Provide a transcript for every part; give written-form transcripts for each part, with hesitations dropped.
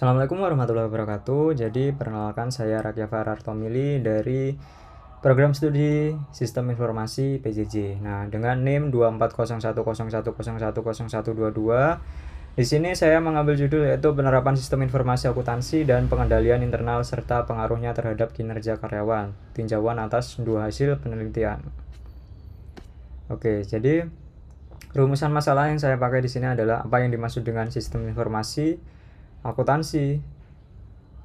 Assalamualaikum warahmatullahi wabarakatuh. Jadi perkenalkan saya Rakyat Farar Tomili dari program studi Sistem Informasi PJJ. Nah, dengan NIM 240101010122. Di sini saya mengambil judul yaitu penerapan sistem informasi akuntansi dan pengendalian internal serta pengaruhnya terhadap kinerja karyawan. Tinjauan atas dua hasil penelitian. Oke, jadi rumusan masalah yang saya pakai di sini adalah apa yang dimaksud dengan sistem informasi akuntansi,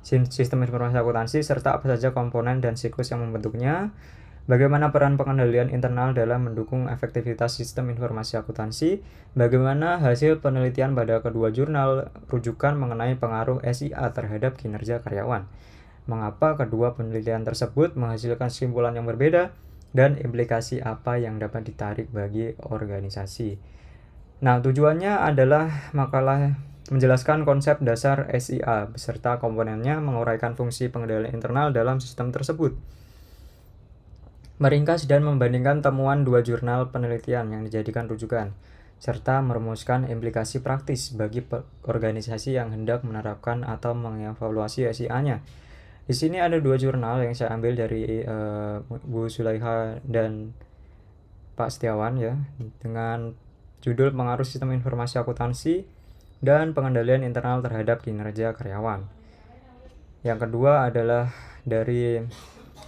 sistem informasi akuntansi, serta apa saja komponen dan siklus yang membentuknya, bagaimana peran pengendalian internal dalam mendukung efektivitas sistem informasi akuntansi, bagaimana hasil penelitian pada kedua jurnal rujukan mengenai pengaruh SIA terhadap kinerja karyawan, mengapa kedua penelitian tersebut menghasilkan kesimpulan yang berbeda, dan implikasi apa yang dapat ditarik bagi organisasi. Nah, tujuannya adalah makalah menjelaskan konsep dasar SIA beserta komponennya, menguraikan fungsi pengendalian internal dalam sistem tersebut, meringkas dan membandingkan temuan dua jurnal penelitian yang dijadikan rujukan, serta merumuskan implikasi praktis bagi organisasi yang hendak menerapkan atau mengevaluasi SIA-nya. Di sini ada dua jurnal yang saya ambil dari Bu Sulaiha dan Pak Setiawan ya, dengan judul Pengaruh Sistem Informasi Akuntansi dan Pengendalian Internal Terhadap Kinerja Karyawan. Yang kedua adalah dari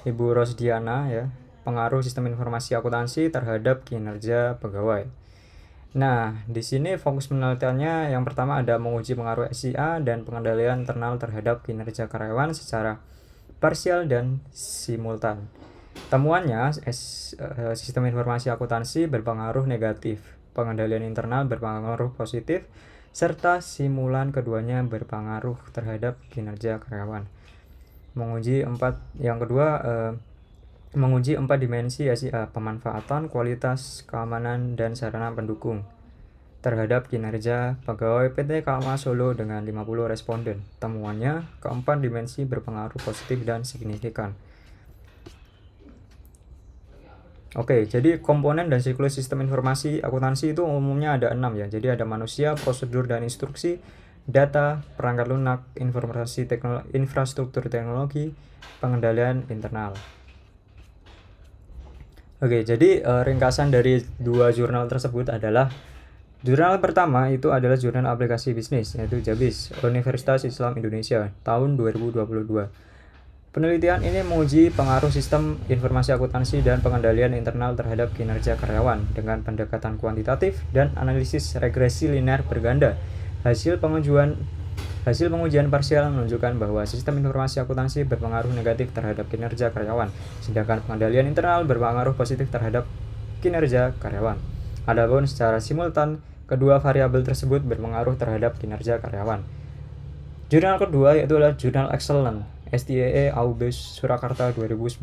Ibu Rosdiana ya, Pengaruh Sistem Informasi Akuntansi Terhadap Kinerja Pegawai. Nah, di sini fokus penelitiannya yang pertama ada menguji pengaruh SIA dan pengendalian internal terhadap kinerja karyawan secara parsial dan simultan. Temuannya, sistem informasi akuntansi berpengaruh negatif, pengendalian internal berpengaruh positif, serta simulan keduanya berpengaruh terhadap kinerja karyawan. Menguji empat dimensi SIA, pemanfaatan, kualitas, keamanan, dan sarana pendukung terhadap kinerja pegawai PT KAMA Solo dengan 50 responden. Temuannya, keempat dimensi berpengaruh positif dan signifikan. Oke, jadi komponen dan siklus sistem informasi akuntansi itu umumnya ada 6 ya. Jadi ada manusia, prosedur dan instruksi, data, perangkat lunak, informasi teknologi, infrastruktur teknologi, pengendalian internal. Oke, jadi ringkasan dari dua jurnal tersebut adalah jurnal pertama itu adalah jurnal aplikasi bisnis, yaitu JABIS, Universitas Islam Indonesia, tahun 2022. Penelitian ini menguji pengaruh sistem informasi akuntansi dan pengendalian internal terhadap kinerja karyawan dengan pendekatan kuantitatif dan analisis regresi linear berganda. Hasil pengujian parsial menunjukkan bahwa sistem informasi akuntansi berpengaruh negatif terhadap kinerja karyawan, sedangkan pengendalian internal berpengaruh positif terhadap kinerja karyawan. Adapun secara simultan, kedua variabel tersebut berpengaruh terhadap kinerja karyawan. Jurnal kedua yaitu adalah Jurnal Excellent, STEE Aubes Surakarta 2019.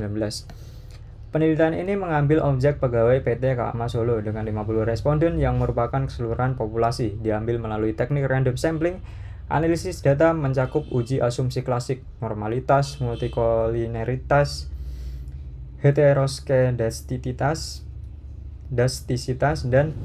Penelitian ini mengambil objek pegawai PT KAMA Solo dengan 50 responden yang merupakan keseluruhan populasi, diambil melalui teknik random sampling. Analisis data mencakup uji asumsi klasik, normalitas, multikolineritas, heteroskedastisitas, dan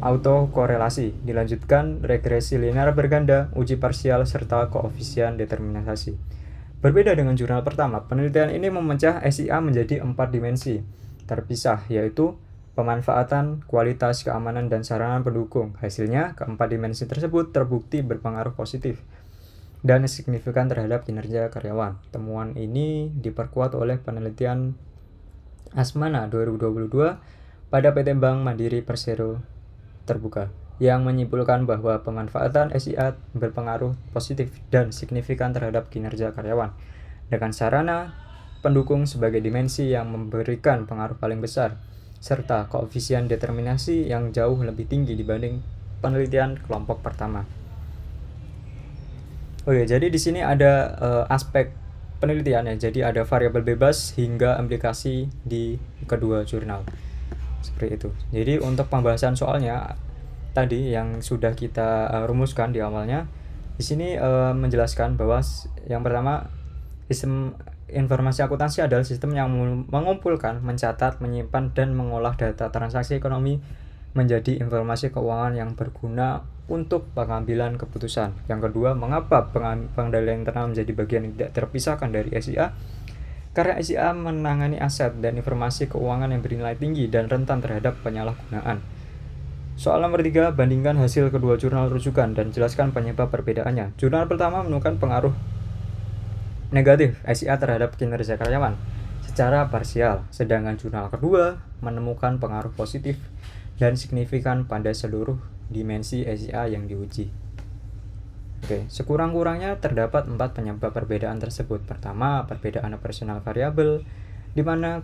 autokorelasi. Dilanjutkan regresi linear berganda, uji parsial, serta koefisien determinasi. Berbeda dengan jurnal pertama, penelitian ini memecah SIA menjadi 4 dimensi terpisah, yaitu pemanfaatan, kualitas, keamanan, dan sarana pendukung. Hasilnya, keempat dimensi tersebut terbukti berpengaruh positif dan signifikan terhadap kinerja karyawan. Temuan ini diperkuat oleh penelitian Asmana 2022 pada PT Bank Mandiri Persero terbuka, yang menyimpulkan bahwa pemanfaatan SIA berpengaruh positif dan signifikan terhadap kinerja karyawan, dengan sarana pendukung sebagai dimensi yang memberikan pengaruh paling besar, serta koefisien determinasi yang jauh lebih tinggi dibanding penelitian kelompok pertama. Oke, jadi di sini ada aspek penelitian ya. Jadi ada variabel bebas hingga implikasi di kedua jurnal. Seperti itu. Jadi untuk pembahasan soalnya tadi yang sudah kita rumuskan di awalnya, di sini menjelaskan bahwa yang pertama, sistem informasi akuntansi adalah sistem yang mengumpulkan, mencatat, menyimpan, dan mengolah data transaksi ekonomi menjadi informasi keuangan yang berguna untuk pengambilan keputusan. Yang kedua, mengapa pengendalian internal menjadi bagian yang tidak terpisahkan dari SIA? Karena SIA menangani aset dan informasi keuangan yang bernilai tinggi dan rentan terhadap penyalahgunaan. Soal nomor 3, bandingkan hasil kedua jurnal rujukan dan jelaskan penyebab perbedaannya. Jurnal pertama menemukan pengaruh negatif SIA terhadap kinerja karyawan secara parsial, sedangkan jurnal kedua menemukan pengaruh positif dan signifikan pada seluruh dimensi SIA yang diuji. Oke, sekurang-kurangnya terdapat 4 penyebab perbedaan tersebut. Pertama, perbedaan operasional variabel, di mana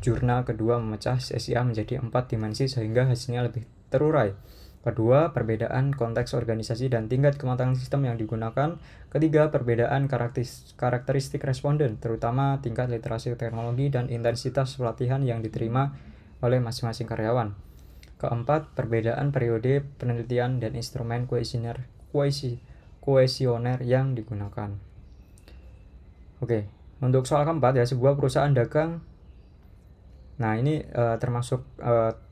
jurnal kedua memecah SIA menjadi 4 dimensi sehingga hasilnya lebih terurai. Kedua, perbedaan konteks organisasi dan tingkat kematangan sistem yang digunakan. Ketiga, perbedaan karakteristik responden, terutama tingkat literasi teknologi dan intensitas pelatihan yang diterima oleh masing-masing karyawan. Keempat, perbedaan periode penelitian dan instrumen kuesioner yang digunakan. Oke, untuk soal keempat ya, sebuah perusahaan dagang. Nah, ini termasuk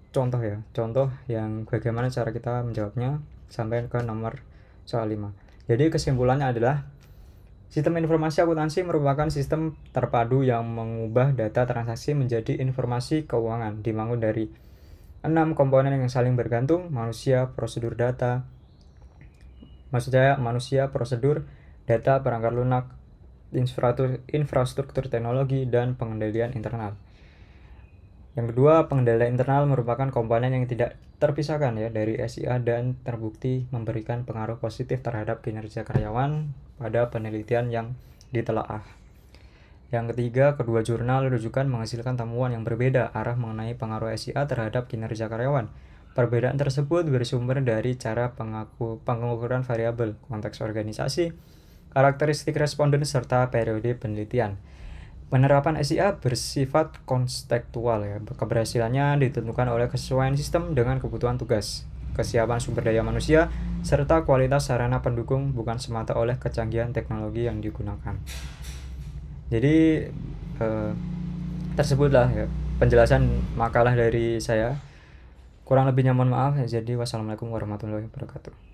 contoh ya, contoh yang bagaimana cara kita menjawabnya sampai ke nomor soal 5. Jadi kesimpulannya adalah sistem informasi akuntansi merupakan sistem terpadu yang mengubah data transaksi menjadi informasi keuangan, dibangun dari 6 komponen yang saling bergantung: manusia, prosedur, data, perangkat lunak, infrastruktur teknologi, dan pengendalian internal. Yang kedua, pengendalian internal merupakan komponen yang tidak terpisahkan ya dari SIA dan terbukti memberikan pengaruh positif terhadap kinerja karyawan pada penelitian yang ditelaah. Yang ketiga, kedua jurnal rujukan menghasilkan temuan yang berbeda arah mengenai pengaruh SIA terhadap kinerja karyawan. Perbedaan tersebut bersumber dari cara pengukuran variabel, konteks organisasi, karakteristik responden, serta periode penelitian. Penerapan SIA bersifat kontekstual ya. Keberhasilannya ditentukan oleh kesesuaian sistem dengan kebutuhan tugas, kesiapan sumber daya manusia, serta kualitas sarana pendukung, bukan semata oleh kecanggihan teknologi yang digunakan. Jadi tersebutlah ya penjelasan makalah dari saya. Kurang lebihnya mohon maaf. Jadi wassalamualaikum warahmatullahi wabarakatuh.